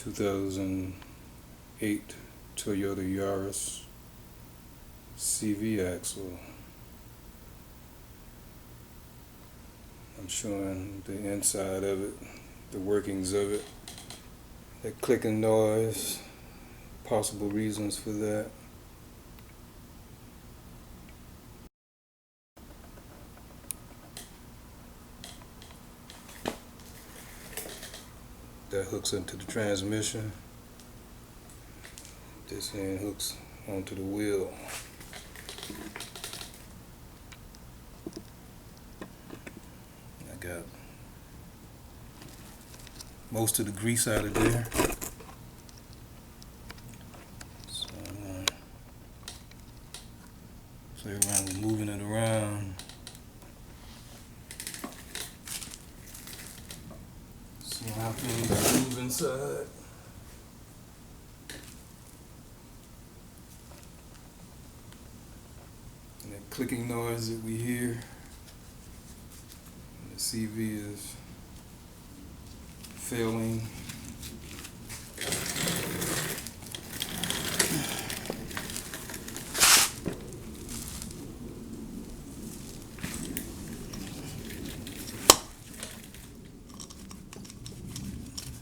2008 Toyota Yaris CV axle. I'm showing the inside of it, the workings of it, that clicking noise, possible reasons for that. That hooks into the transmission. This end hooks onto the wheel. I got most of the grease out of there. So I'm going to play around with moving it around. See how things move inside. And that clicking noise that we hear, and the CV is failing.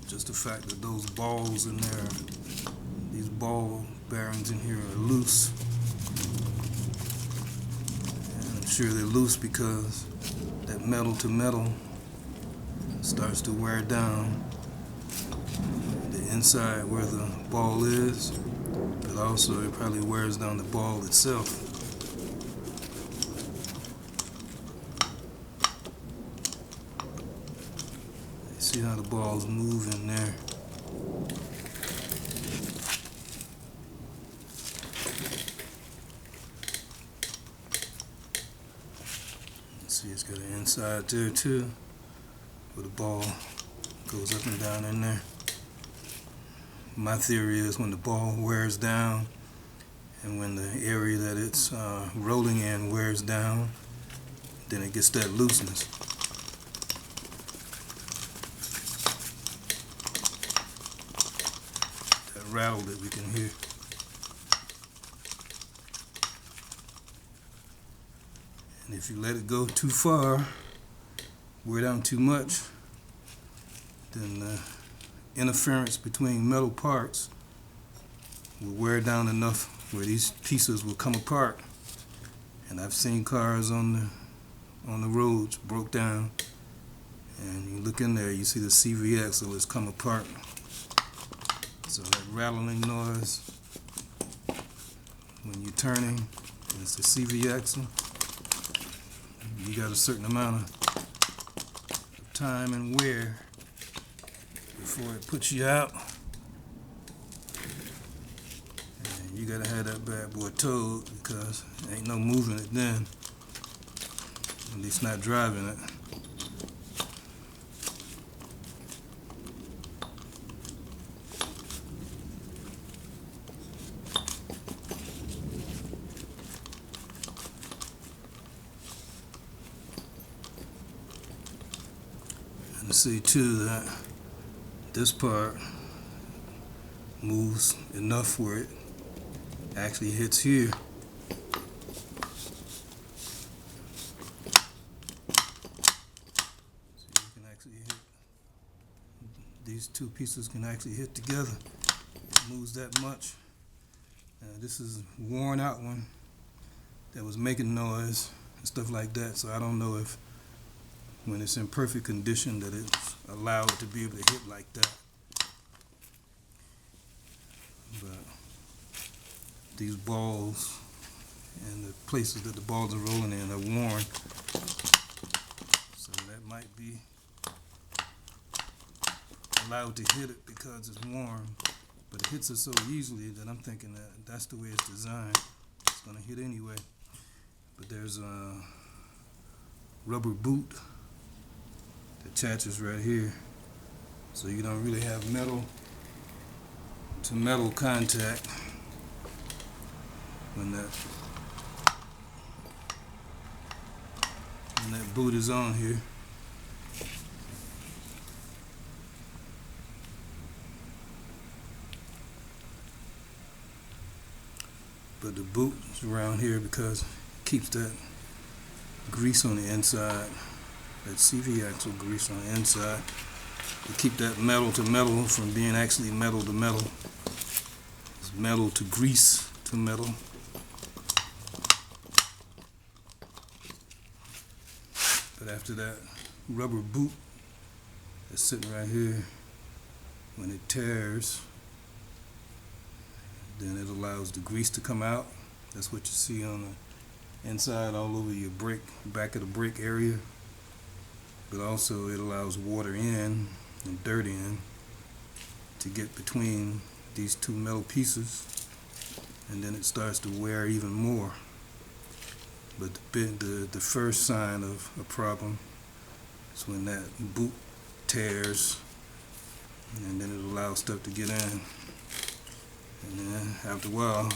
Just the fact that those balls in there, these ball bearings in here are loose. And I'm sure they're loose because that metal to metal starts to wear down the inside where the ball is, but also it probably wears down the ball itself. See how the balls move in there. See, it's got an inside there too, where the ball goes up and down in there. My theory is when the ball wears down and when the area that it's rolling in wears down, then it gets that looseness. That rattle that we can hear. And if you let it go too far, wear down too much, then the interference between metal parts will wear down enough where these pieces will come apart. And I've seen cars on the roads broke down, and you look in there, you see the CV axle has come apart. So that rattling noise when you're turning, it's the CV axle. You got a certain amount of time and wear before it puts you out. And you gotta have that bad boy towed because ain't no moving it then. At least not driving it. And see too that this part moves enough where it actually hits here. So you can actually hit, these two pieces can actually hit together. It moves that much. This is a worn out one that was making noise and stuff like that, so I don't know if when it's in perfect condition that it's allowed to be able to hit like that. But these balls and the places that the balls are rolling in are worn, so that might be allowed to hit it because it's worn, but it hits it so easily that I'm thinking that that's the way it's designed. It's going to hit anyway. But there's a rubber boot that attaches right here, so you don't really have metal to metal contact when that boot is on here. But the boot is around here because it keeps that grease on the inside, that CV axle grease on the inside, to keep that metal to metal from being actually metal to metal. It's metal to grease to metal. But after that rubber boot that's sitting right here, when it tears, then it allows the grease to come out. That's what you see on the inside all over your brake, back of the brake area. But also it allows water in and dirt in to get between these two metal pieces, and then it starts to wear even more. But the first sign of a problem is when that boot tears, and then it allows stuff to get in. And then after a while,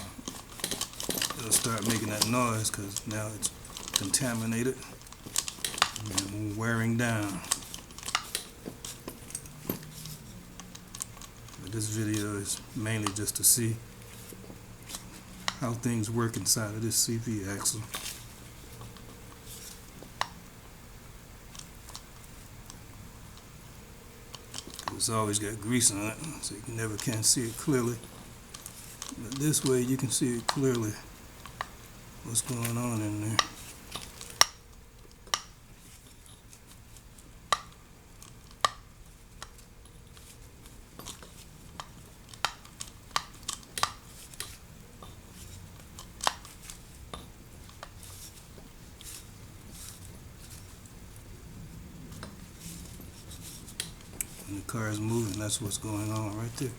it'll start making that noise because now it's contaminated and wearing down. But this video is mainly just to see how things work inside of this CV axle. It's always got grease on it, so you never can see it clearly. But this way you can see it clearly what's going on in there. When the car is moving, that's what's going on right there.